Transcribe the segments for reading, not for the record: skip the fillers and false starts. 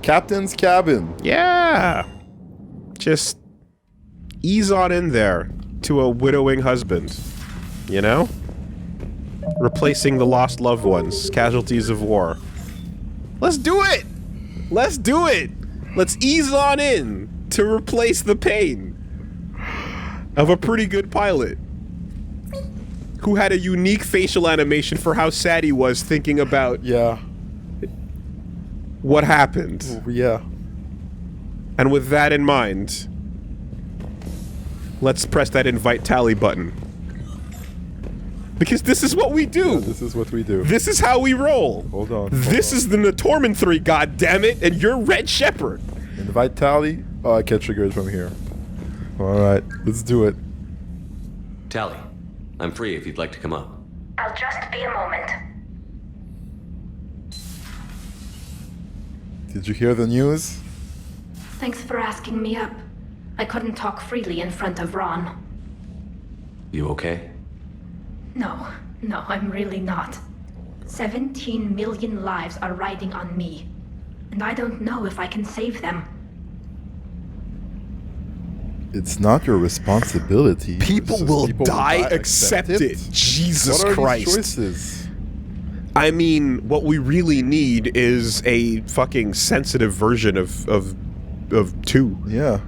Captain's cabin. Yeah. Just ease on in there to a widowing husband. You know? Replacing the lost loved ones, casualties of war. Let's do it! Let's do it! Let's ease on in to replace the pain of a pretty good pilot who had a unique facial animation for how sad he was thinking about what happened. Yeah. And with that in mind, let's press that invite tally button. Because this is what we do. Yeah, this is what we do. This is how we roll. Hold on. This is the Natorman 3, goddammit, and you're Red Shepherd. Invite tally? Oh, I can't trigger it from here. Alright, let's do it. Tally, I'm free if you'd like to come up. I'll just be a moment. Did you hear the news? Thanks for asking me up. I couldn't talk freely in front of Ron. You okay? No, I'm really not. 17 million lives are riding on me. And I don't know if I can save them. It's not your responsibility. People will die, accept it. Jesus Christ. What are these choices? I mean, what we really need is a fucking sensitive version of 2. Yeah.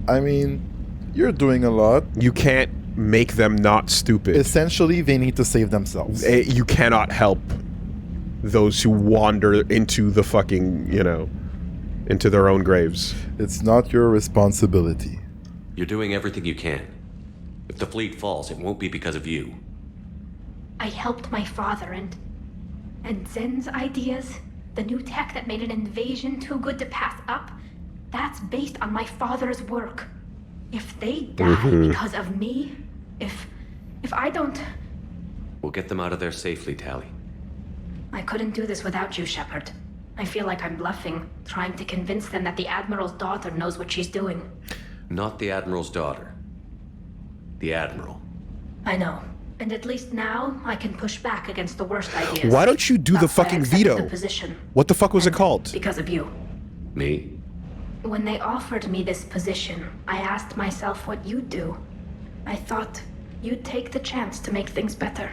I mean, you're doing a lot. You can't make them not stupid. Essentially, they need to save themselves. You cannot help those who wander into the fucking, into their own graves. It's not your responsibility. You're doing everything you can. If the fleet falls, it won't be because of you. I helped my father and Zen's ideas, the new tech that made an invasion too good to pass up, that's based on my father's work. If they die because of me, if I don't... We'll get them out of there safely, Tally. I couldn't do this without you, Shepard. I feel like I'm bluffing, trying to convince them that the Admiral's daughter knows what she's doing. Not the Admiral's daughter. The Admiral. I know. And at least now, I can push back against the worst ideas. Why don't you do the That's why I fucking accepted veto? the position. What the fuck was it called? Because of you. Me? When they offered me this position, I asked myself what you'd do. I thought you'd take the chance to make things better.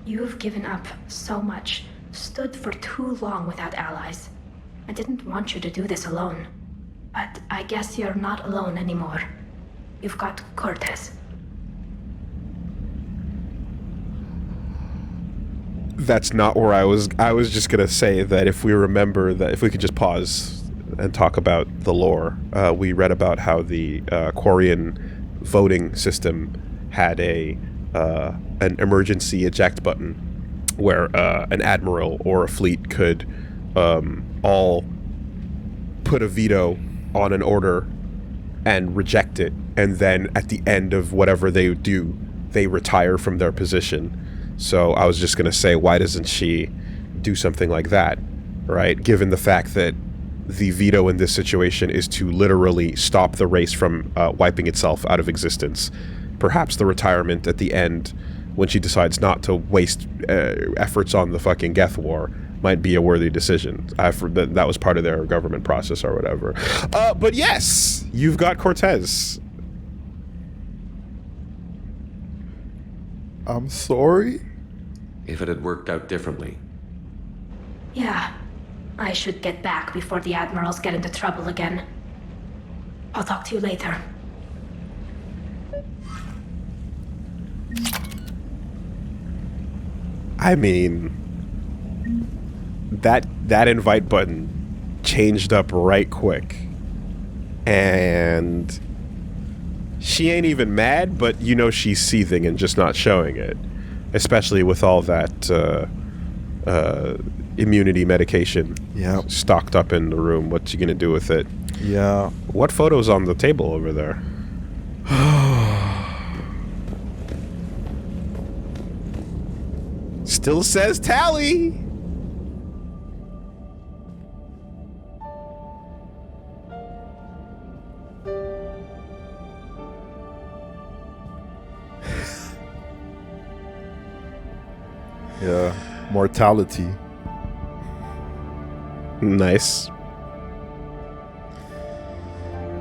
You've given up so much, stood for too long without allies. I didn't want you to do this alone. But I guess you're not alone anymore. You've got Cortez. That's not where I was. I was just gonna say that if we remember that, if we could just pause and talk about the lore, we read about how the Quarian voting system had an emergency eject button where an admiral or a fleet could all put a veto on an order and reject it, and then at the end of whatever they do, they retire from their position. So I was just going to say, why doesn't she do something like that, right? Given the fact that the veto in this situation is to literally stop the race from wiping itself out of existence. Perhaps the retirement at the end, when she decides not to waste efforts on the fucking Geth War, might be a worthy decision. That was part of their government process or whatever. But yes, you've got Cortez. I'm sorry? If it had worked out differently. Yeah. I should get back before the Admirals get into trouble again. I'll talk to you later. I mean, that invite button changed up right quick. And she ain't even mad, but she's seething and just not showing it. Especially with all that immunity medication stocked up in the room. What you gonna do with it? Yeah. What photo's on the table over there? Still says Tally. Yeah. Mortality. Nice.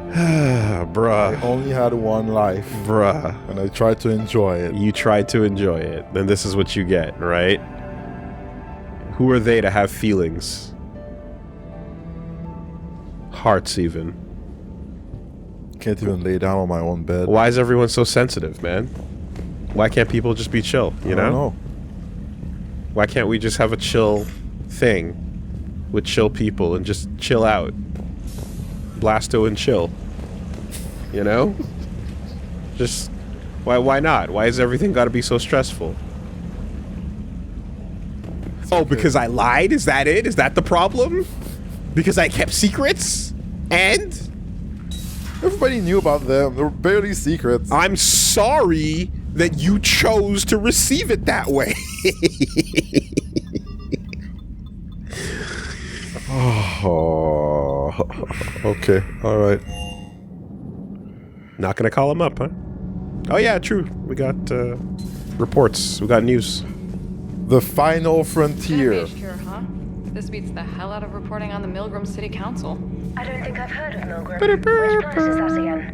I Bruh. only had one life, Bruh. and I tried to enjoy it. You tried to enjoy it, then this is what you get, right? Who are they to have feelings? Hearts, even. Can't even lay down on my own bed. Why is everyone so sensitive, man? Why can't people just be chill, you I don't know? Why can't we just have a chill thing with chill people and just chill out? Blasto and chill. You know? Just why not? Why is everything got to be so stressful? Oh, because I lied? Is that it? Is that the problem? Because I kept secrets? And Everybody knew about them. They were barely secrets. I'm sorry that you chose to receive it that way. Oh. Okay. All right. Not gonna call him up, huh? Oh yeah, true. We got reports. We got news. The final frontier. Engaged here, huh? This beats the hell out of reporting on the Milgram City Council. I don't think I've heard of Milgram. Which place is that again?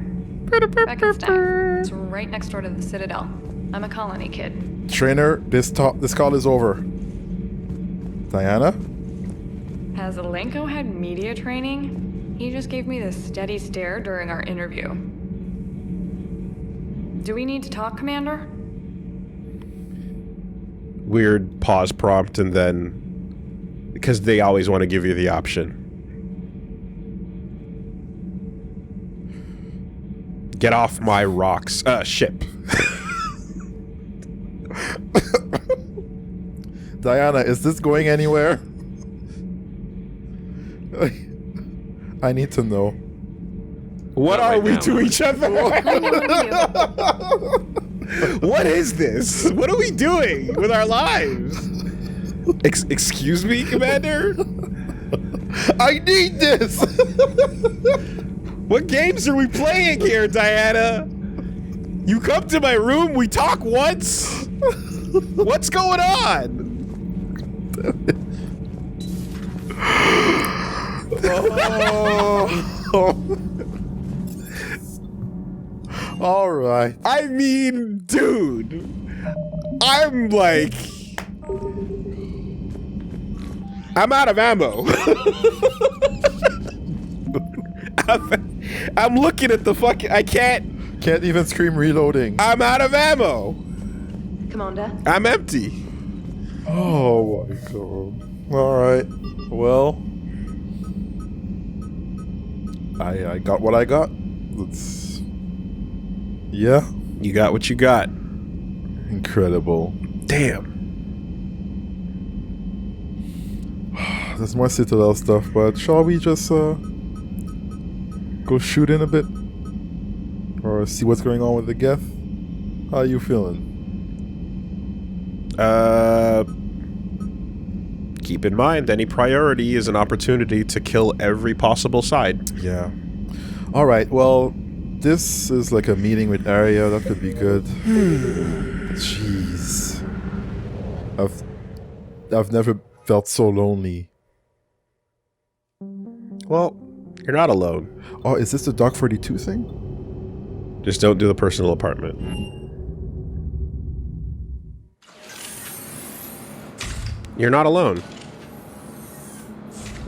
Beckenstein. It's right next door to the Citadel. I'm a colony kid. Trainer, this call is over. Diana? Has Alenko had media training? He just gave me this steady stare during our interview. Do we need to talk, Commander? Weird pause prompt and then... Because they always want to give you the option. Get off my rocks. Ship. Diana, is this going anywhere? I need to know. What Not are right we now, to Willie. each other? What is this? What are we doing with our lives? Excuse me, Commander? I need this! What games are we playing here, Diana? You come to my room, we talk once? What's going on? All right. I mean, dude, I'm like... I'm out of ammo. I'm looking at the fucking... I can't even scream reloading. I'm out of ammo. Commander? I'm empty. Oh my god. All right. Well, I got what I got. Let's. Yeah. You got what you got. Incredible. Damn. There's more Citadel stuff, but shall we just go shoot in a bit? Or see what's going on with the Geth? How are you feeling? Keep in mind, any priority is an opportunity to kill every possible side. Yeah. All right. Well, this is like a meeting with Arya. That could be good. Jeez. I've never felt so lonely. Well, you're not alone. Oh, is this the Dock 42 thing? Just don't do the personal apartment. You're not alone.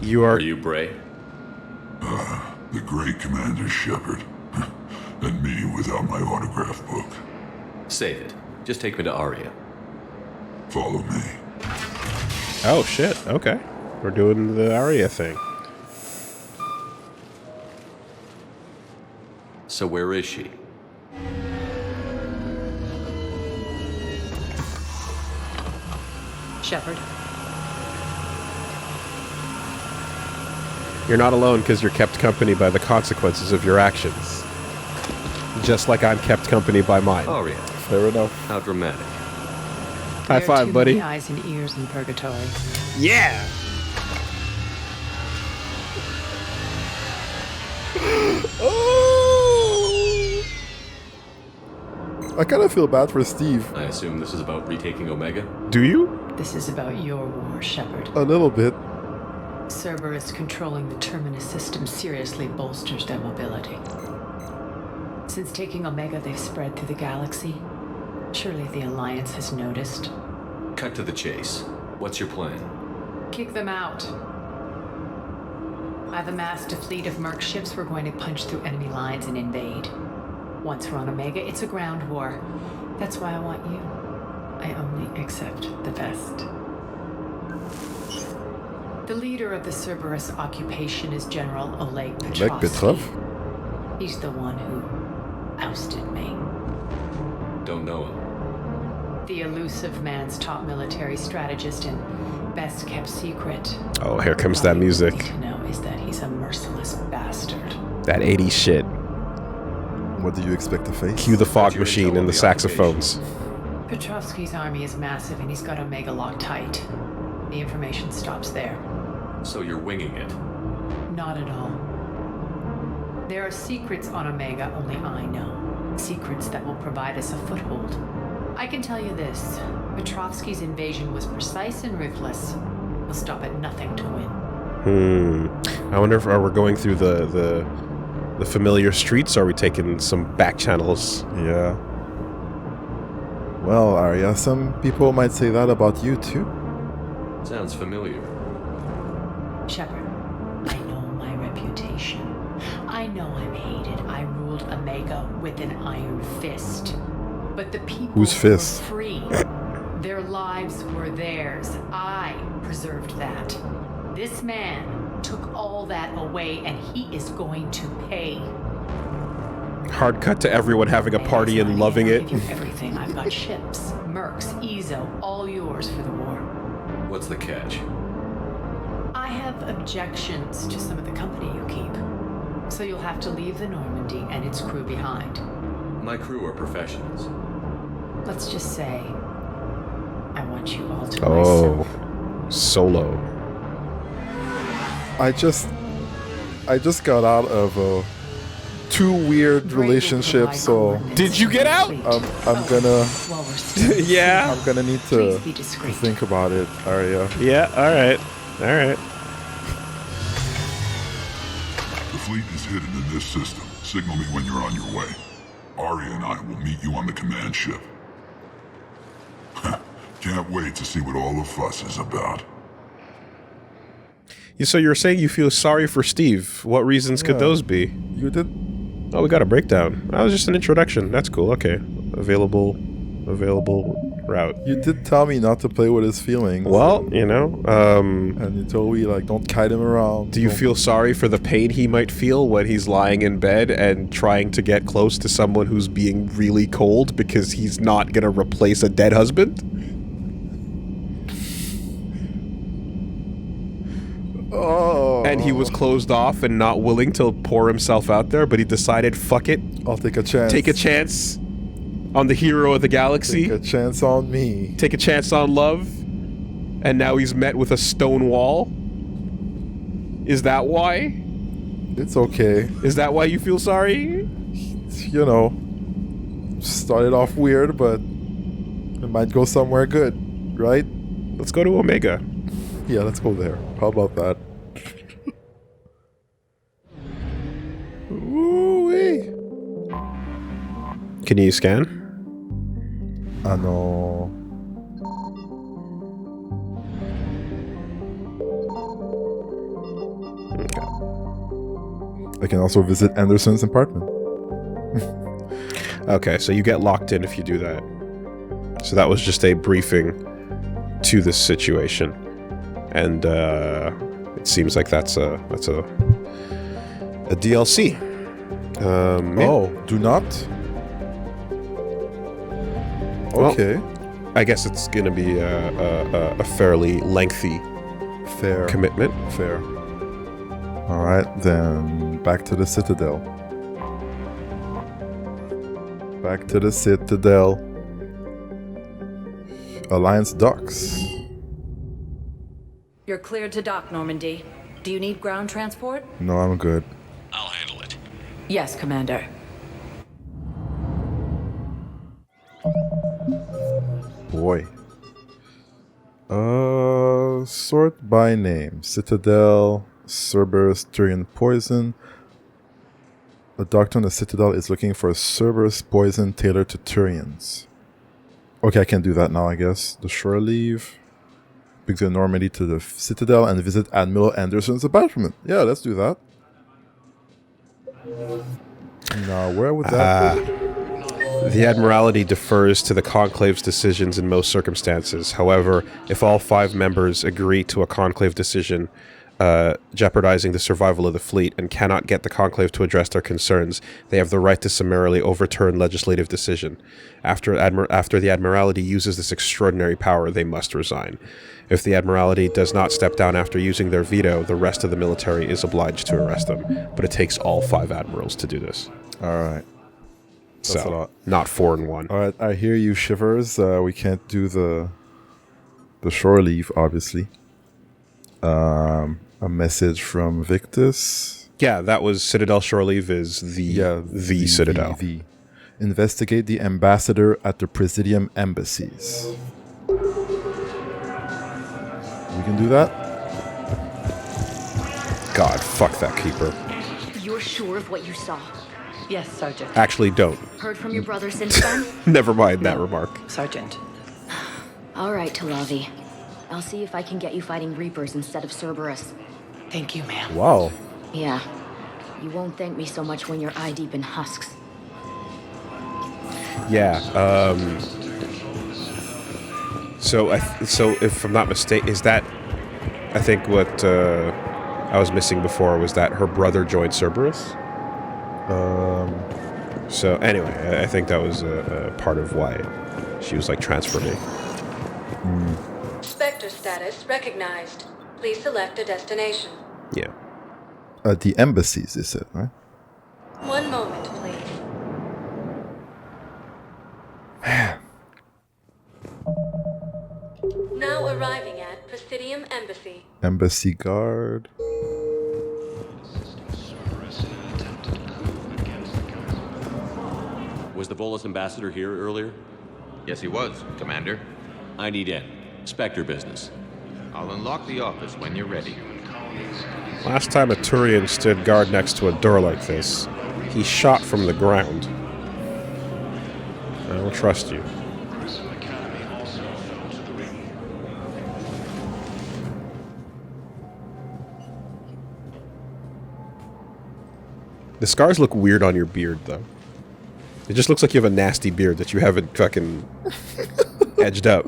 You are... Are you Bray? The great Commander Shepard. And me without my autograph book. Save it. Just take me to Arya. Follow me. Oh, shit. Okay. We're doing the Arya thing. So where is she? Shepard. You're not alone because you're kept company by the consequences of your actions. Just like I'm kept company by mine. Arya. Fair enough. How dramatic. High five, buddy. Eyes and ears in purgatory. Yeah! I kind of feel bad for Steve. I assume this is about retaking Omega? Do you? This is about your war, Shepard. A little bit. Cerberus controlling the Terminus system seriously bolsters their mobility. Since taking Omega, they've spread through the galaxy. Surely the Alliance has noticed. Cut to the chase. What's your plan? Kick them out. I've amassed a fleet of merc ships. We're going to punch through enemy lines and invade. Once we're on Omega, it's a ground war. That's why I want you. I only accept the best. The leader of the Cerberus occupation is General Oleg Petrovsky. Oleg Petrov? He's the one who ousted me. Don't know him. The elusive man's top military strategist and best kept secret. Oh, here comes that music. All you need to know is that he's a merciless bastard. That 80s shit. What do you expect to face? Cue the fog What's your machine intel and on the the saxophones. Petrovsky's army is massive and he's got Omega locked tight. The information stops there. So you're winging it. Not at all. There are secrets on Omega only I know. Secrets that will provide us a foothold. I can tell you this. Petrovsky's invasion was precise and ruthless. We'll stop at nothing to win. I wonder if we're going through the familiar streets, or are we taking some back channels? Yeah. Well, Arya, some people might say that about you too. Sounds familiar. Shepard, I know my reputation. I know I'm hated. I ruled Omega with an iron fist. But the people Whose fist? were free. Their lives were theirs. I preserved that. This man took all that away, and he is going to pay. Hard cut to everyone having a party and loving it. I'll give you everything. I've got ships, mercs, Ezo, all yours for the war. What's the catch? I have objections to some of the company you keep. So you'll have to leave the Normandy and its crew behind. My crew are professionals. Let's just say, I want you all to Oh, myself. solo. I just got out of two weird relationships, so Did you get out? I'm gonna While we're still Yeah. I'm gonna need to Please be discreet. think about it, Arya. Yeah, alright. Alright. The fleet is hidden in this system. Signal me when you're on your way. Arya and I will meet you on the command ship. Can't wait to see what all the fuss is about. So you're saying you feel sorry for Steve. What reasons could Yeah. those be? You did? Oh, we got a breakdown. That was just an introduction. That's cool. Okay. Available route. You did tell me not to play with his feelings. Well, you know, And you told me, like, don't kite him around. do you Don't- feel sorry for the pain he might feel when he's lying in bed and trying to get close to someone who's being really cold because he's not gonna replace a dead husband? Oh. And he was closed off and not willing to pour himself out there, but he decided, fuck it, I'll take a chance. take a chance on the hero of the galaxy, Take a chance on me. take a chance on love, and now he's met with a stone wall? Is that why? It's okay. Is that why you feel sorry? You know, started off weird, but it might go somewhere good, right? Let's go to Omega. Yeah, let's go there. How about that? Ooh-wee. Can you scan? No. I can also visit Anderson's apartment. Okay, so you get locked in if you do that. So that was just a briefing to this situation, and it seems like that's a DLC. Yeah. Oh, do not? Well, Okay. I guess it's gonna be a fairly lengthy Fair. commitment. Fair. Alright, then back to the Citadel. Back to the Citadel. Alliance docks. You're cleared to dock, Normandy. Do you need ground transport? No, I'm good. I'll handle it. Yes, Commander. boy. Sort by name. Citadel, Cerberus, Tyrion poison. The doctor on the Citadel is looking for Cerberus poison tailored to Tyrians. Okay, I can do that now, I guess. The shore leave. Bring the Normandy to the Citadel and visit Admiral Anderson's apartment. Yeah, let's do that. Now, where would that be? The Admiralty defers to the Conclave's decisions in most circumstances. However, if all 5 members agree to a Conclave decision jeopardizing the survival of the fleet and cannot get the Conclave to address their concerns, they have the right to summarily overturn legislative decision. After the Admiralty uses this extraordinary power, they must resign. If the Admiralty does not step down after using their veto, the rest of the military is obliged to arrest them. But it takes all 5 admirals to do this. Alright. That's a lot. Not 4 and 1. Alright, I hear you, Shivers. We can't do the shore leave, obviously. A message from Victus. Yeah, that was Citadel Shore Leave is the Citadel. Investigate the ambassador at the Presidium embassies. We can do that? God, fuck that keeper. You're sure of what you saw? Yes, Sergeant. Actually, don't. Heard from your brother since then? Never mind that remark. Sergeant. All right, Talavi. I'll see if I can get you fighting Reapers instead of Cerberus. Thank you, ma'am. Wow. Yeah. You won't thank me so much when you're eye-deep in husks. Yeah, so if I'm not mistaken, is that, I think what I was missing before was that her brother joined Cerberus? So anyway, I think that was a part of why she was like transferring. Spectre status recognized. Please select a destination. Yeah. The embassies, is it, right? One moment, please. Man. Now arriving at Presidium Embassy. Embassy guard. Was the Volus ambassador here earlier? Yes, he was, Commander. I need in. Spectre business. I'll unlock the office when you're ready. Last time a Turian stood guard next to a door like this, he shot from the ground. I don't trust you. The scars look weird on your beard, though. It just looks like you have a nasty beard that you haven't fucking edged up.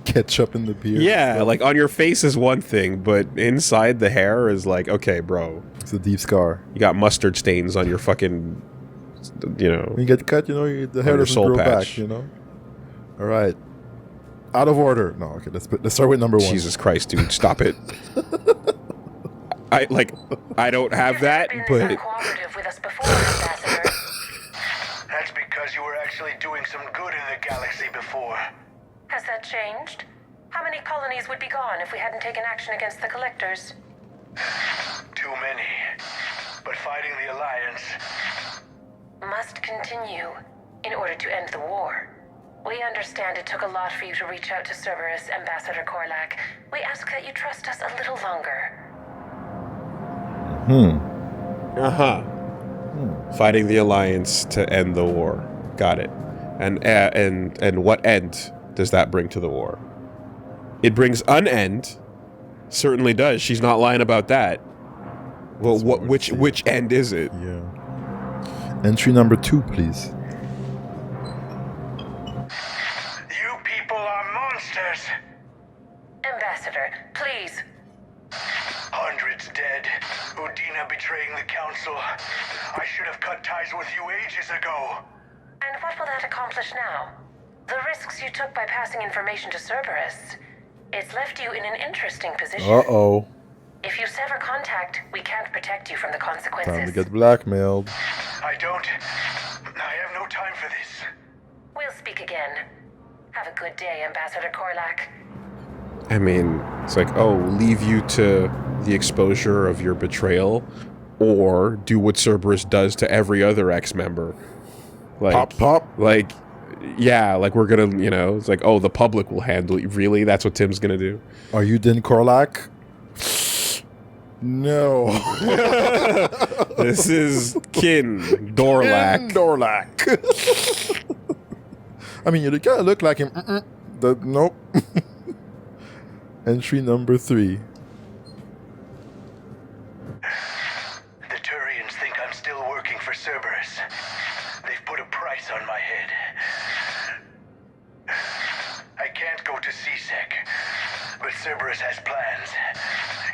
Ketchup in the beard. Yeah, like on your face is one thing, but inside the hair is like, okay, bro. It's a deep scar. You got mustard stains on your fucking, you know. When you get cut, you know, the hair doesn't grow back, you know? All right. Out of order. No, okay, let's start with number 1. Jesus Christ, dude, stop it. I don't have that, but... Cooperative with us before, Ambassador. That's because you were actually doing some good in the galaxy before. Has that changed? How many colonies would be gone if we hadn't taken action against the Collectors? Too many. But fighting the Alliance... must continue in order to end the war. We understand it took a lot for you to reach out to Cerberus, Ambassador Korlak. We ask that you trust us a little longer. Fighting the Alliance to end the war. Got it. And what end does that bring to the war? It brings an end. Certainly does. She's not lying about that. Well, which end is it? Yeah. Entry number 2, please. You people are monsters! Ambassador, please. Hundreds dead. Udina betraying the Council. I should have cut ties with you ages ago. And what will that accomplish now? The risks you took by passing information to Cerberus. It's left you in an interesting position. Uh-oh. If you sever contact, we can't protect you from the consequences. Time to get blackmailed. I have no time for this. We'll speak again. Have a good day, Ambassador Korlak. I mean, it's like, oh, leave you to the exposure of your betrayal, or do what Cerberus does to every other ex-member. Like, Pop. Like, yeah, like we're gonna, you know, it's like, oh, the public will handle it. Really? That's what Tim's gonna do? Are you Din Korlak? No. This is Kin Dorlak. Kin Dorlak. I mean, you kind of look like him. Nope. Entry number 3. The Turians think I'm still working for Cerberus. They've put a price on my head. I can't go to C-Sec, but Cerberus has plans.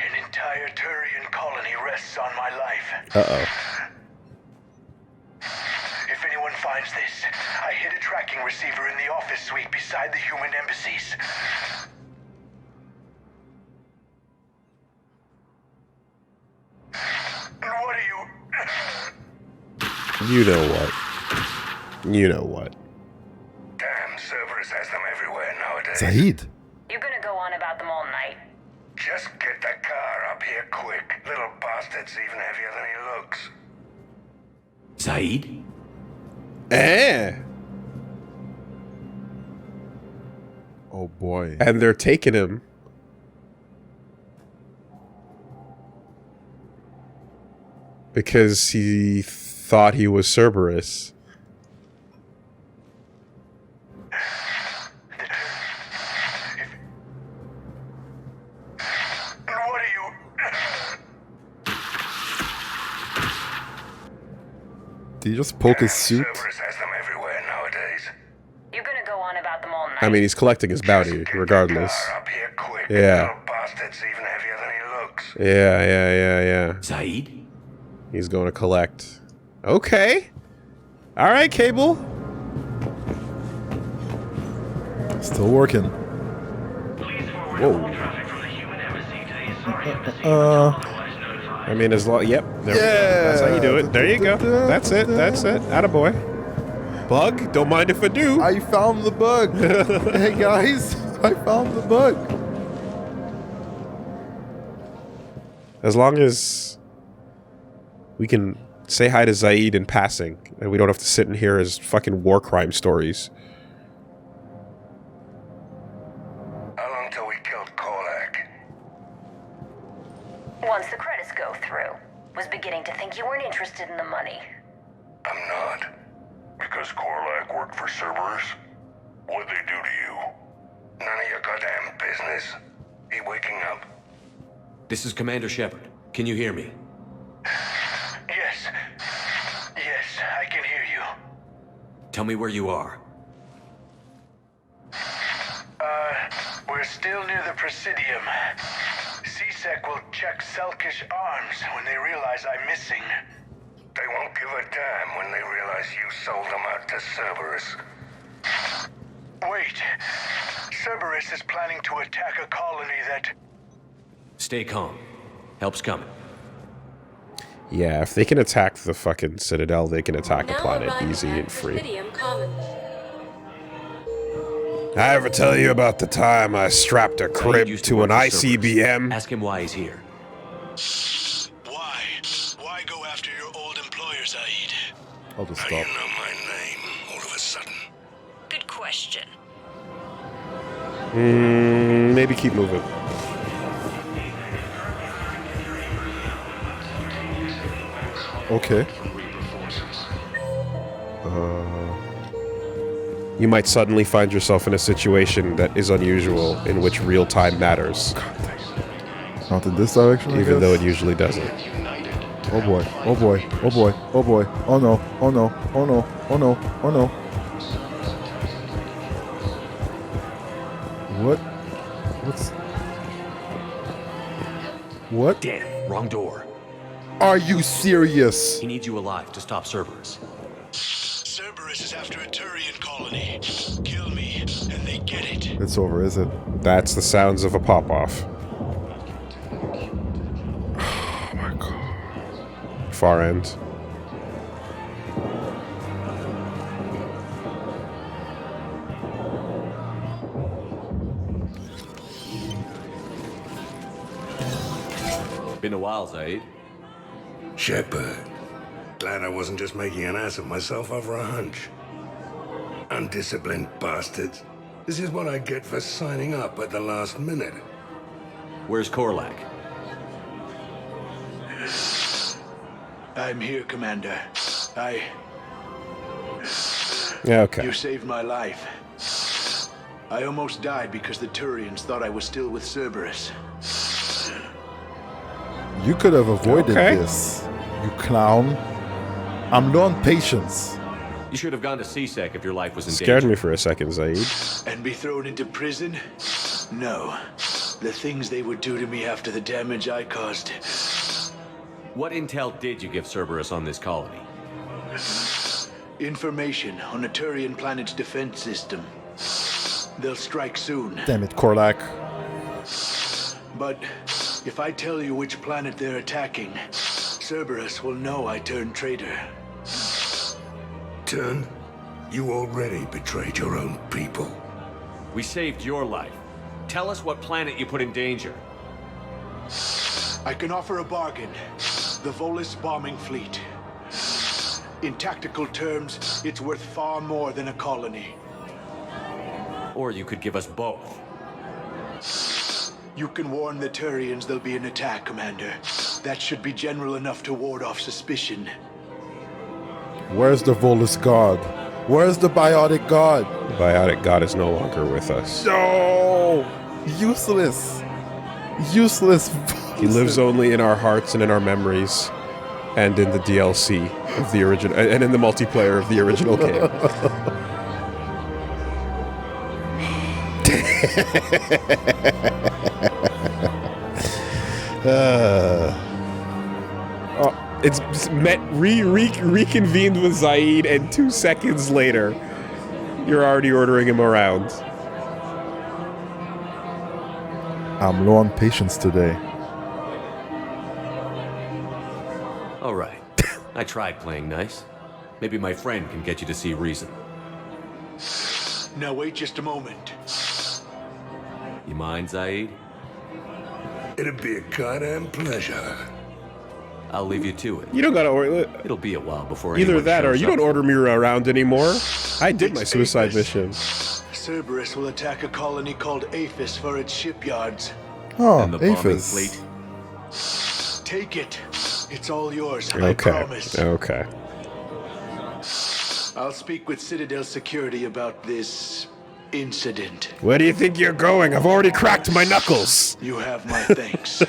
An entire Turian colony rests on my life. Uh-oh. If anyone finds this, I hid a tracking receiver in the office suite beside the human embassies. And what are you... You know what? You know what? Damn, Cerberus has them everywhere nowadays. Zaid. You gonna go on about them all night? Just get the car up here quick. Little bastard's even heavier than he looks. Zaid? Oh boy. And they're taking him. Because he thought he was Cerberus. And what are you... Did he just poke his suit? Cerberus has them everywhere nowadays. You gonna go on about them all night? I mean, he's collecting his bounty, regardless. Up here quick. Yeah. Little bastard's even heavier than he looks. Yeah. Zaid? He's going to collect. Okay. All right, Cable. Still working. Whoa. I mean, as long... Yep. There we go. That's how you do it. There you go. That's it. Attaboy. Bug? Don't mind if I do. I found the bug. Hey, guys. I found the bug. As long as we can say hi to Zaid in passing, and we don't have to sit and hear his fucking war crime stories. How long till we killed Korlak? Once the credits go through. Was beginning to think you weren't interested in the money. I'm not. Because Korlak worked for Cerberus? What'd they do to you? None of your goddamn business. You waking up? This is Commander Shepard. Can you hear me? Yes. Yes, I can hear you. Tell me where you are. We're still near the Presidium. C-Sec will check Selkish arms when they realize I'm missing. They won't give a damn when they realize you sold them out to Cerberus. Wait. Cerberus is planning to attack a colony that... Stay calm. Help's coming. Yeah, if they can attack the fucking Citadel, they can attack a planet easy and free. I ever tell you about the time I strapped a crib to an ICBM? Ask him why he's here. Why? Why go after your old employer, Zaid? I'll just How stop. do you know my name all of a sudden? Good question. Maybe keep moving. Okay. You might suddenly find yourself in a situation that is unusual, in which real time matters. Not in this direction, Even though it usually doesn't. Oh boy. Oh boy. Oh boy. Oh boy. Oh no. Oh no. Oh no. Oh no. Oh no. What? What? Damn, wrong door. Are you serious? He needs you alive to stop Cerberus. Cerberus is after a Turian colony. Kill me, and they get it. It's over, is it? That's the sounds of a pop-off. Oh my god. Far end. Been a while, Zaid. Shepard. Glad I wasn't just making an ass of myself over a hunch. Undisciplined bastards. This is what I get for signing up at the last minute. Where's Korlak? I'm here, Commander. Okay. You saved my life. I almost died because the Turians thought I was still with Cerberus. You could have avoided this, you clown. I'm low on patience. You should have gone to CSEC if your life was in Scared danger. me for a second, Zaid. And be thrown into prison? No. The things they would do to me after the damage I caused. What intel did you give Cerberus on this colony? Information on a Turian planet's defense system. They'll strike soon. Damn it, Korlak. But if I tell you which planet they're attacking, Cerberus will know I turned traitor. Turned? You already betrayed your own people. We saved your life. Tell us what planet you put in danger. I can offer a bargain. The Volus bombing fleet. In tactical terms, it's worth far more than a colony. Or you could give us both. You can warn the Turians there'll be an attack, Commander. That should be general enough to ward off suspicion. Where's the Volus god? Where's the biotic god? The biotic god is no longer with us. No! Useless. Useless. He lives only in our hearts and in our memories. And in the DLC of the original, and in the multiplayer of the original game. It's met reconvened with Zaid, and 2 seconds later, you're already ordering him around. I'm low on patience today. All right. I tried playing nice. Maybe my friend can get you to see reason. Now wait just a moment. You mind, Zaid? It'd be a goddamn pleasure. I'll leave you to it. You don't gotta order. It'll be a while before Either anyone that or shows you up. don't order me around anymore. I did my suicide Apis. mission. Cerberus will attack a colony called Aphis for its shipyards. Oh, And the bombing Aphis. fleet. Take it. It's all yours, I Okay. promise. Okay. I'll speak with Citadel Security about this incident. Where do you think you're going? I've already cracked my knuckles. You have my thanks.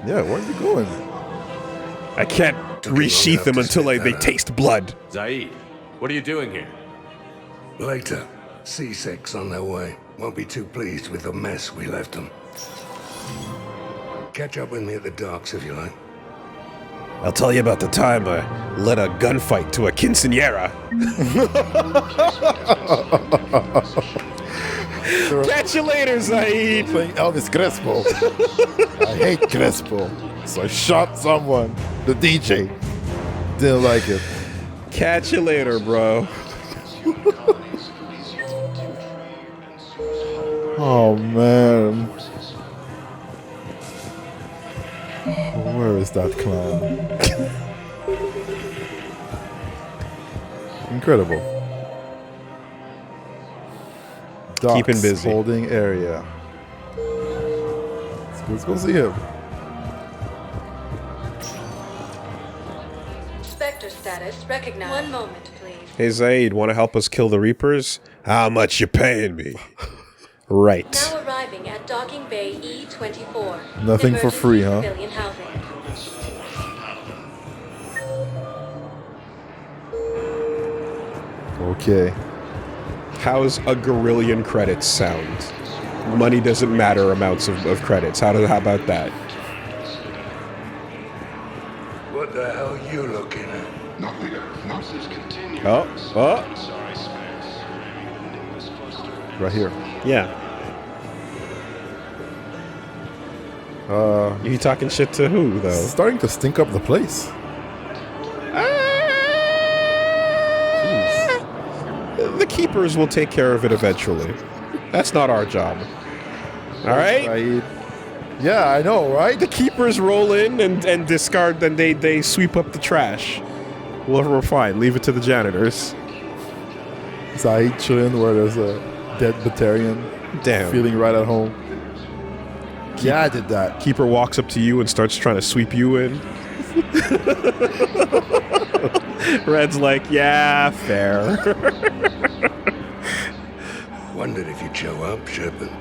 Yeah, where are you going? I can't resheath them until they taste blood. Zaid, what are you doing here? Later. C6 on their way. Won't be too pleased with the mess we left them. Catch up with me at the docks if you like. I'll tell you about the time I led a gunfight to a quinceañera. Catch you later, Zaid. Playing Elvis Crespo. I hate Crespo. So I shot someone. The DJ. Didn't like it. Catch you later, bro. Oh, man. Where is that clown? Incredible. Docks, Keeping busy. Holding area. Let's go see him. Spectre status recognized. One moment, please. Hey, Zaid, want to help us kill the Reapers? How much you paying me? Right. Now arriving at Docking Bay E24. Nothing for free, huh? Civilian housing. Okay. How's a gorillion credits sound? Money doesn't matter amounts of credits. How about that? What the hell you looking at? Nothing. Nothing. Oh. Right here. Yeah. You talking shit to who, though? Starting to stink up the place. The keepers will take care of it eventually. That's not our job. All right? Yeah, I know, right? The keepers roll in and discard, then they sweep up the trash. Well, we're fine. Leave it to the janitors. Zaid chilling where there's a dead Batarian. Damn. Feeling right at home. Yeah, I did that. Keeper walks up to you and starts trying to sweep you in. Red's like, yeah, fair. Wondered if you'd show up, Shepard.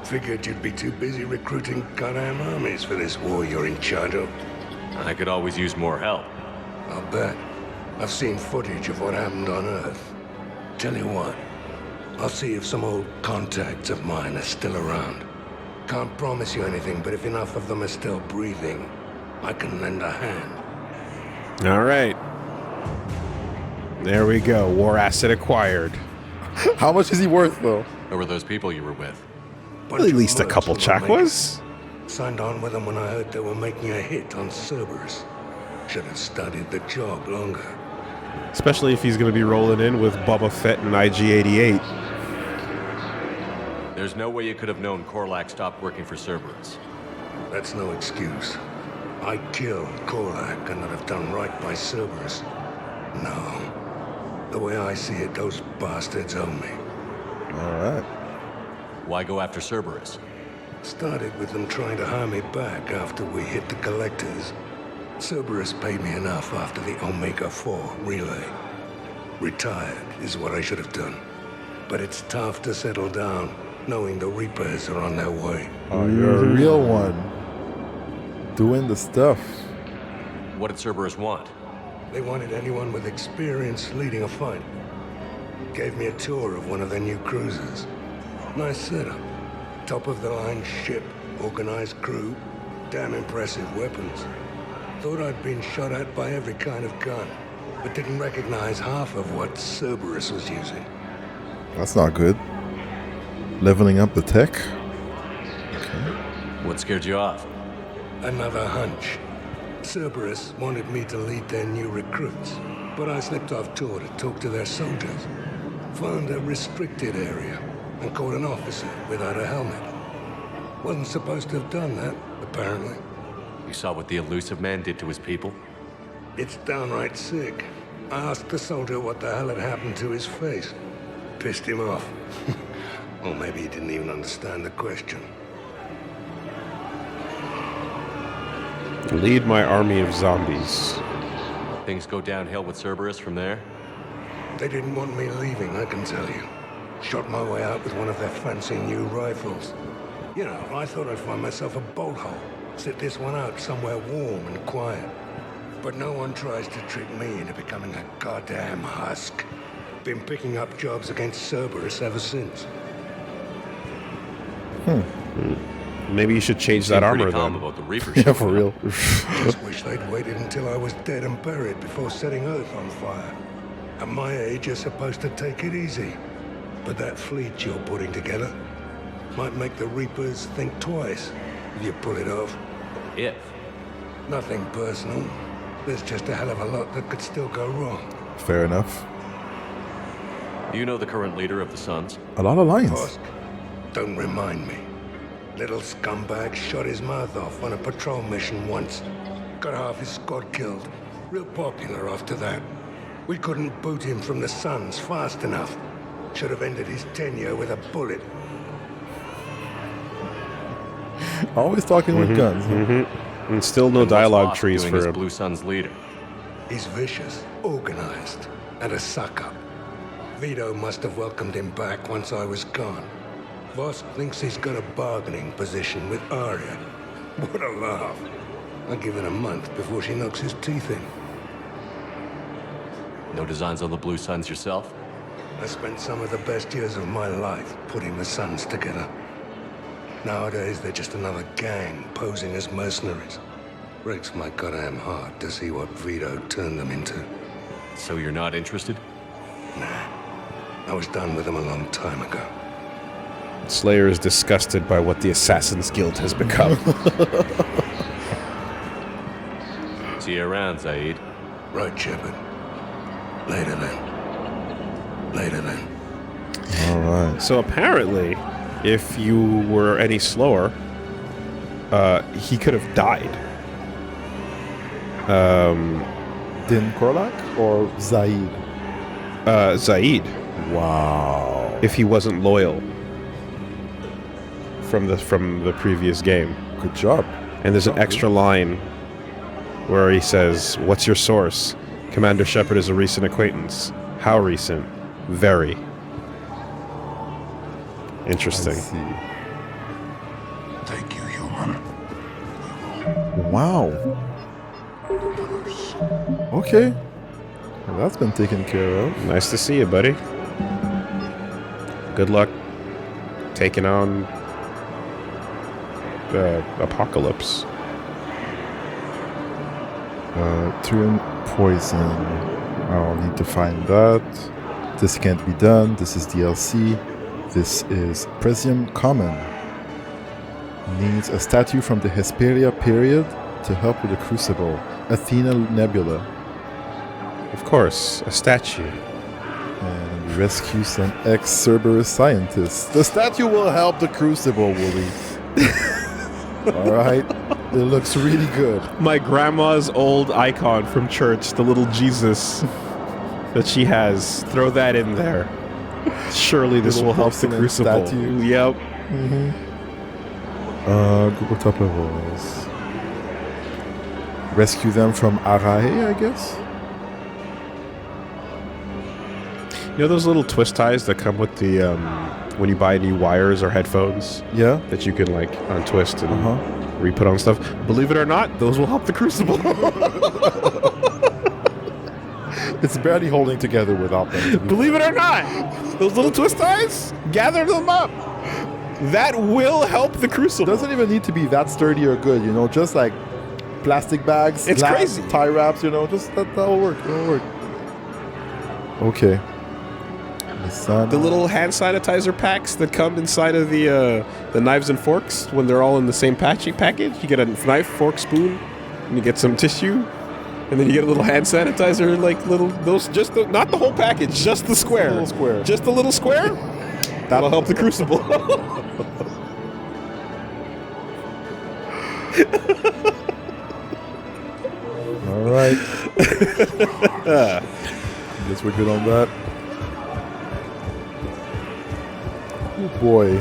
Figured you'd be too busy recruiting goddamn armies for this war you're in charge of. I could always use more help. I'll bet. I've seen footage of what happened on Earth. Tell you what, I'll see if some old contacts of mine are still around. Can't promise you anything, but if enough of them are still breathing, I can lend a hand. All right. There we go. War asset acquired. How much is he worth, though? Who were those people you were with? Well, at least a couple chakwas. Signed on with them when I heard they were making a hit on Cerberus. Should have studied the job longer. Especially if he's going to be rolling in with Boba Fett and IG-88. There's no way you could have known Korlak stopped working for Cerberus. That's no excuse. I killed Korlak and I'd have done right by Cerberus. No. The way I see it, those bastards owe me. All right. Why go after Cerberus? Started with them trying to hire me back after we hit the collectors. Cerberus paid me enough after the Omega-4 relay. Retired is what I should have done. But it's tough to settle down, knowing the Reapers are on their way. Oh, you're a real one. Doing the stuff. What did Cerberus want? They wanted anyone with experience leading a fight. Gave me a tour of one of their new cruisers. Nice setup. Top-of-the-line ship, organized crew, damn impressive weapons. Thought I'd been shot at by every kind of gun, but didn't recognize half of what Cerberus was using. That's not good. Leveling up the tech? What scared you off? Another hunch. Cerberus wanted me to lead their new recruits, but I slipped off tour to talk to their soldiers. Found a restricted area and caught an officer without a helmet. Wasn't supposed to have done that, apparently. You saw what the elusive man did to his people? It's downright sick. I asked the soldier what the hell had happened to his face. Pissed him off. Or maybe he didn't even understand the question. Lead my army of zombies. Things go downhill with Cerberus from there? They didn't want me leaving, I can tell you. Shot my way out with one of their fancy new rifles. You know, I thought I'd find myself a bolt hole. Sit this one out somewhere warm and quiet. But no one tries to trick me into becoming a goddamn husk. Been picking up jobs against Cerberus ever since. Maybe you should change that armor then. About the Reaper Yeah, for real. Just wish they'd waited until I was dead and buried before setting Earth on fire. At my age, you're supposed to take it easy. But that fleet you're putting together might make the Reapers think twice if you pull it off. If? Nothing personal. There's just a hell of a lot that could still go wrong. Fair enough. Do you know the current leader of the Suns? A lot of lines. Bosk, don't remind me. Little scumbag shot his mouth off on a patrol mission once. Got half his squad killed. Real popular after that. We couldn't boot him from the Suns fast enough. Should have ended his tenure with a bullet. Always talking with guns. And still no dialogue trees for him. Blue Sun's leader. He's vicious, organized, and a suck-up. Vito must have welcomed him back once I was gone. Vosk thinks he's got a bargaining position with Arya. What a laugh. I'll give it a month before she knocks his teeth in. No designs on the Blue Suns yourself? I spent some of the best years of my life putting the Suns together. Nowadays, they're just another gang posing as mercenaries. Breaks my goddamn heart to see what Vito turned them into. So you're not interested? Nah. I was done with them a long time ago. Slayer is disgusted by what the Assassin's Guild has become. See you around, Zaid. Right, Shepard. Later then. All right. So apparently, if you were any slower, he could have died. Din Korlak or Zaid? Zaid. Wow. If he wasn't loyal from the previous game. Good job. And there's an extra line where he says, "What's your source? Commander Shepard is a recent acquaintance." How recent? Very. Interesting. I see. Thank you, human. Wow. Okay. Well, that's been taken care of. Nice to see you, buddy. Good luck taking on the apocalypse. Turian poison. I'll need to find that. This can't be done. This is DLC. This is Presium Common. Needs a statue from the Hesperia period to help with the Crucible. Athena Nebula. Of course, a statue. And rescue some ex-Cerberus scientists. The statue will help the Crucible, Wooly. Alright. It looks really good. My grandma's old icon from church, the little Jesus that she has. Throw that in there. Surely this will help the Crucible. Statue. Yep. Google top levels. Rescue them from Arahe, I guess? You know those little twist ties that come with the, when you buy new wires or headphones? Yeah. That you can, like, untwist and re-put on stuff? Believe it or not, those will help the Crucible. It's barely holding together without them. Believe it or not, those little twist ties, gather them up. That will help the Crucible. It doesn't even need to be that sturdy or good, you know, just like plastic bags, it's glass, crazy. Tie wraps, you know, just that'll work. That'll work. Okay. The little hand sanitizer packs that come inside of the knives and forks when they're all in the same package. You get a knife, fork, spoon, and you get some tissue, and then you get a little hand sanitizer, like little those. Just not the whole package, just the square. Just the little square. Just the little square. That'll help the Crucible. All right. Guess we're good on that. Oh boy.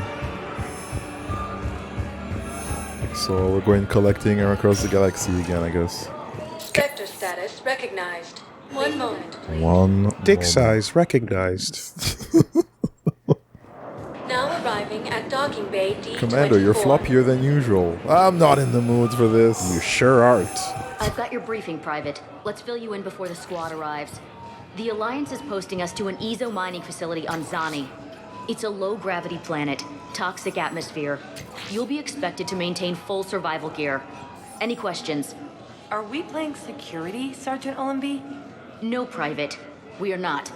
So we're going collecting across the galaxy again, I guess. Sector status recognized. 1 moment, please. Dick moment. size recognized. Now arriving at docking bay D24. Commander, you're floppier than usual. I'm not in the mood for this. You sure aren't. I've got your briefing, Private. Let's fill you in before the squad arrives. The Alliance is posting us to an Ezo mining facility on Zani. It's a low-gravity planet, toxic atmosphere. You'll be expected to maintain full survival gear. Any questions? Are we playing security, Sergeant Ullenby? No, Private. We are not.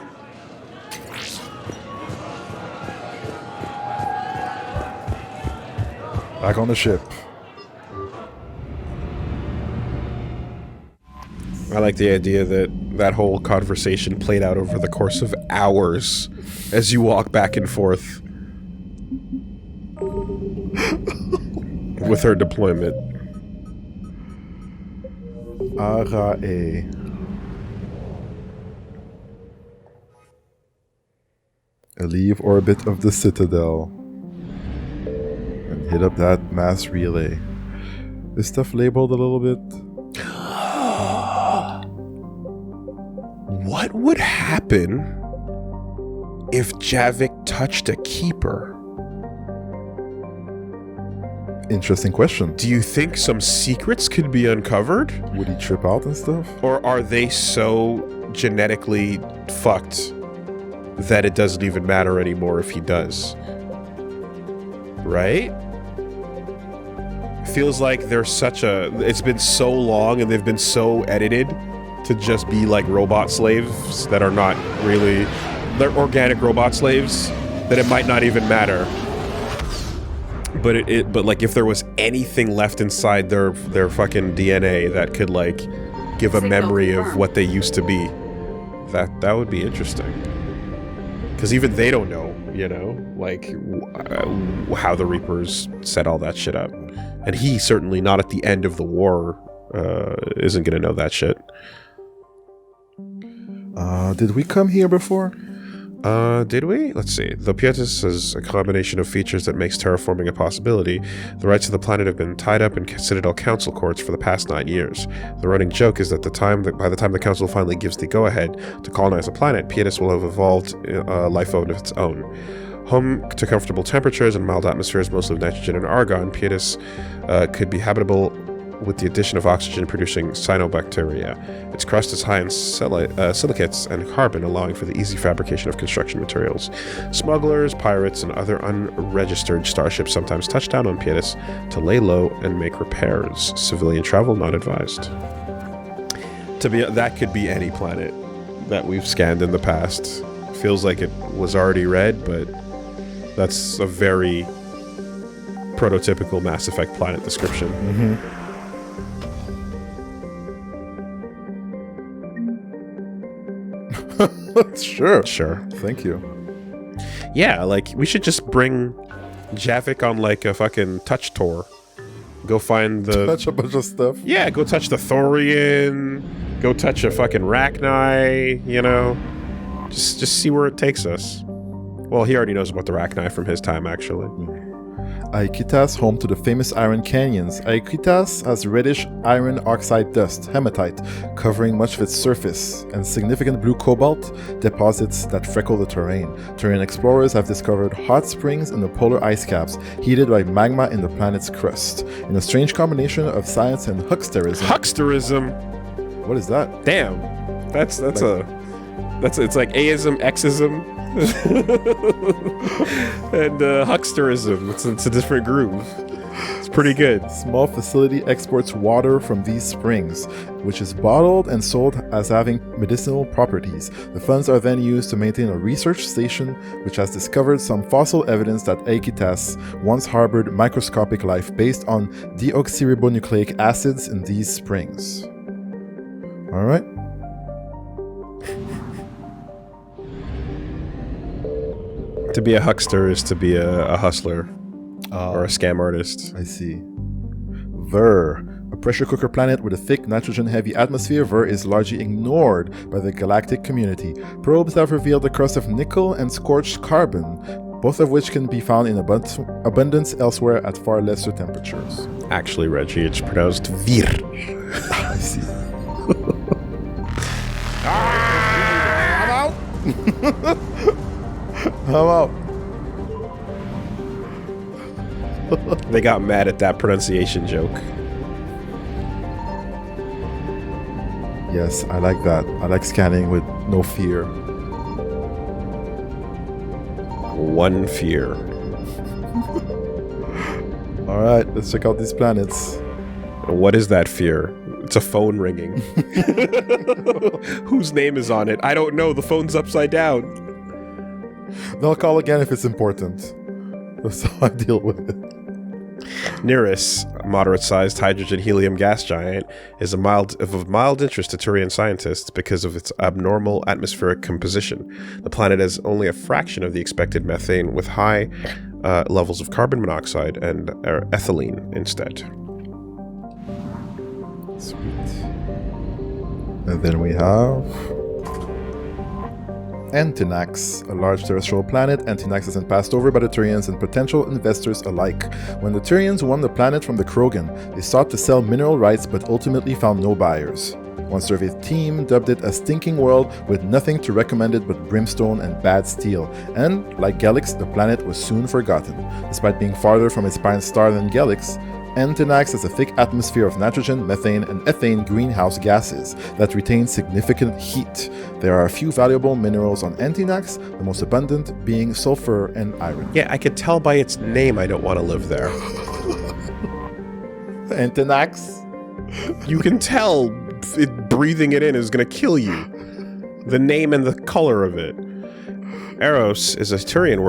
Back on the ship. I like the idea that that whole conversation played out over the course of hours as you walk back and forth with her deployment. Arae. Leave orbit of the Citadel. And hit up that mass relay. Is stuff labeled a little bit? What would happen if Javik touched a keeper? Interesting question. Do you think some secrets could be uncovered? Would he trip out and stuff? Or are they so genetically fucked that it doesn't even matter anymore if he does? Right? Feels like there's such a... It's been so long and they've been so edited to just be like robot slaves that are not really... They're organic robot slaves that it might not even matter. But but like if there was anything left inside their fucking DNA that could like give a memory of what they used to be, that would be interesting. Because even they don't know, you know, like how the Reapers set all that shit up, and he certainly not at the end of the war isn't gonna know that shit. Did we come here before? Did we? Let's see. Though Pietis has a combination of features that makes terraforming a possibility, the rights of the planet have been tied up in Citadel Council courts for the past 9 years. The running joke is that by the time the Council finally gives the go-ahead to colonize the planet, Pietis will have evolved a life of its own. Home to comfortable temperatures and mild atmospheres, mostly of nitrogen and argon, Pietis could be habitable with the addition of oxygen-producing cyanobacteria. Its crust is high in silicates and carbon, allowing for the easy fabrication of construction materials. Smugglers, pirates, and other unregistered starships sometimes touch down on Pietis to lay low and make repairs. Civilian travel not advised. That could be any planet that we've scanned in the past. Feels like it was already read, but that's a very prototypical Mass Effect planet description. Mm-hmm. Sure. Thank you. Yeah, like, we should just bring Javik on, like, a fucking touch tour. Go find the... Touch a bunch of stuff? Yeah, go touch the Thorian. Go touch a fucking Rachni, you know? Just see where it takes us. Well, he already knows about the Rachni from his time, actually. Aikitas, home to the famous iron canyons. Aikitas has reddish iron oxide dust, hematite, covering much of its surface, and significant blue cobalt deposits that freckle the terrain. Turian explorers have discovered hot springs in the polar ice caps, heated by magma in the planet's crust. In a strange combination of science and hucksterism. Hucksterism? What is that? Damn. It's like aism, Xism. And hucksterism. It's a different groove. It's pretty good. Small facility exports water from these springs, which is bottled and sold as having medicinal properties. The funds are then used to maintain a research station which has discovered some fossil evidence that Aikitas once harbored microscopic life based on deoxyribonucleic acids in these springs. Alright. To be a huckster is to be a hustler or a scam artist. I see. Ver. A pressure cooker planet with a thick nitrogen-heavy atmosphere, Ver is largely ignored by the galactic community. Probes have revealed the crust of nickel and scorched carbon, both of which can be found in abundance elsewhere at far lesser temperatures. Actually, Reggie, it's pronounced Vir. I see. I'm out! I'm out. They got mad at that pronunciation joke. Yes, I like that. I like scanning with no fear. One fear. Alright, let's check out these planets. What is that fear? It's a phone ringing. Whose name is on it? I don't know. The phone's upside down. They'll call again if it's important. That's how I deal with it. Nereus, a moderate-sized hydrogen-helium gas giant, is of mild interest to Turian scientists because of its abnormal atmospheric composition. The planet has only a fraction of the expected methane, with high levels of carbon monoxide and ethylene instead. Sweet. And then we have Antinax, a large terrestrial planet. Antinax has been passed over by the Turians and potential investors alike. When the Turians won the planet from the Krogan, they sought to sell mineral rights but ultimately found no buyers. One survey team dubbed it a stinking world with nothing to recommend it but brimstone and bad steel, and, like Gelix, the planet was soon forgotten. Despite being farther from its parent star than Gelix, Antinax has a thick atmosphere of nitrogen, methane, and ethane greenhouse gases that retain significant heat. There are a few valuable minerals on Antinax, the most abundant being sulfur and iron. Yeah, I could tell by its name I don't want to live there. Antinax? You can tell breathing it in is going to kill you. The name and the color of it. Eros is a Turian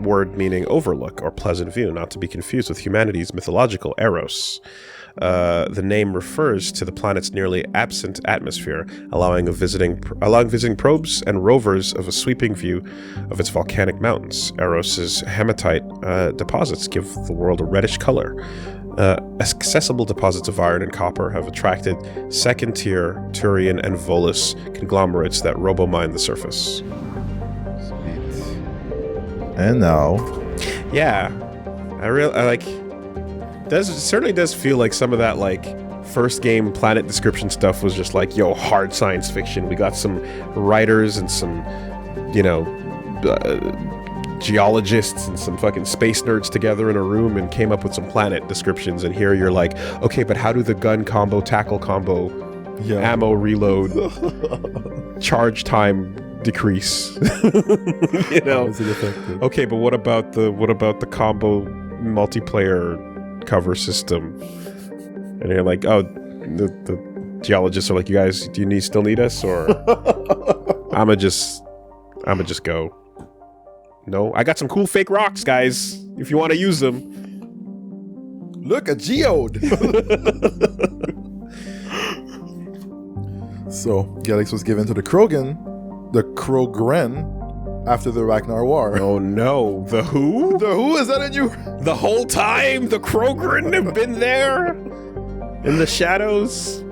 word meaning overlook or pleasant view, not to be confused with humanity's mythological Eros. The name refers to the planet's nearly absent atmosphere, allowing visiting probes and rovers of a sweeping view of its volcanic mountains. Eros's hematite deposits give the world a reddish color. Accessible deposits of iron and copper have attracted second-tier Turian and Volus conglomerates that robo-mine the surface. Sweet. And now, yeah, I like. It certainly does feel like some of that like first game planet description stuff was just like, yo, hard science fiction. We got some writers and some, geologists and some fucking space nerds together in a room and came up with some planet descriptions. And here you're like, okay, but how do the gun combo, tackle combo, ammo reload, charge time decrease? How is it effective? Okay, but what about the combo multiplayer cover system? And you're like, oh, the geologists are like, you guys, do you still need us, or I'ma just go. No, I got some cool fake rocks, guys. If you want to use them, look, a geode. So Gelix was given to the Krogren, after the Ragnar War. Oh no, the who? The who? Is that in you? The whole time the Krogren have been there in the shadows,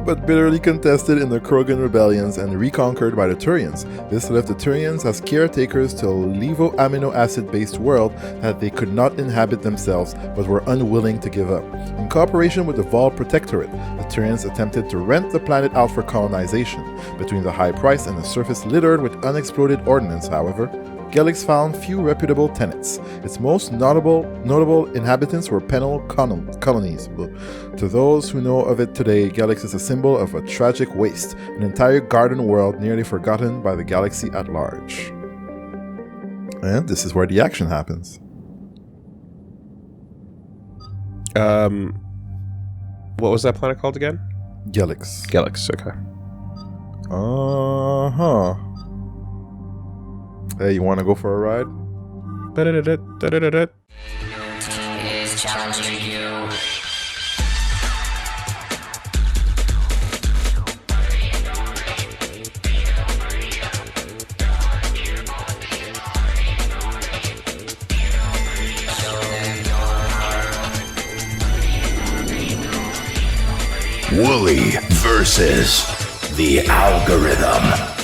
but bitterly contested in the Krogan rebellions and reconquered by the Turians. This left the Turians as caretakers to a levo amino acid-based world that they could not inhabit themselves, but were unwilling to give up. In cooperation with the Vol Protectorate, the Turians attempted to rent the planet out for colonization. Between the high price and the surface littered with unexploded ordnance, however, Gelix found few reputable tenants. Its most notable inhabitants were penal colonies. To those who know of it today, Gelix is a symbol of a tragic waste, an entire garden world nearly forgotten by the galaxy at large. And this is where the action happens. What was that planet called again? Gelix. Gelix, okay. Uh-huh. Hey, you want to go for a ride? Is challenging you. WoolieVersus the algorithm.